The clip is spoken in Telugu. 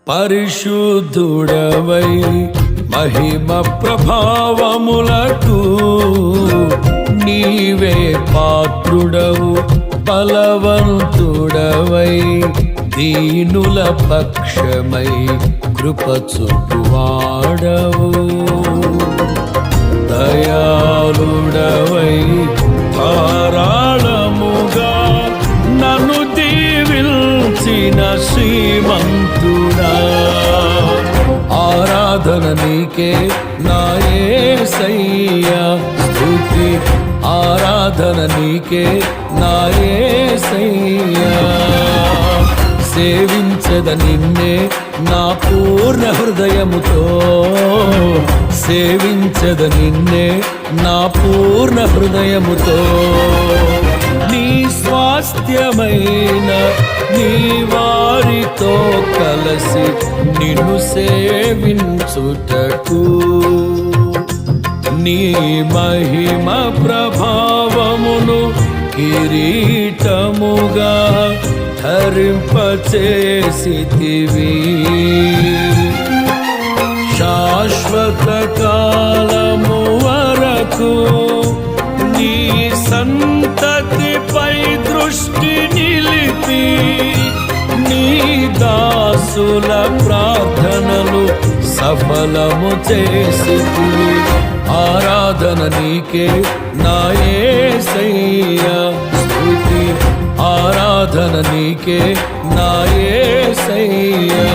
పరిశుద్ధుడవై మహిమ ప్రభావములకు నీవే పాత్రుడవు. బలవంతుడవై దీనుల పక్షమై కృప చూపువాడవు. దయాళుడవై ధారాళముగా నన్ను దీవించిన శ్రీమంతుడా, ఆరాధన నీకే నా యేసయ్యా, స్తుతి ఆరాధన నీకే నా యేసయ్యా. సేవించద నిన్నే నా పూర్ణ హృదయముతో, సేవించద నిన్నే నా పూర్ణ హృదయముతో. నీ స్వాస్థ్యమైన నీ వారితో కలసి నిన్ను సేవించుటకు నీ మహిమ ప్రభావమును కిరీటముగా ధరింపచేసితివి. శాశ్వత కాలము వరకు నీ సంతతిపై దృష్టి నిలిపి నీ దాసుల ప్రార్థనలు సఫలము చేసితివి. ఆరాధన నీకే నా యేసయ్యా, స్తుతి ఆరాధన నీకే నా యేసయ్యా.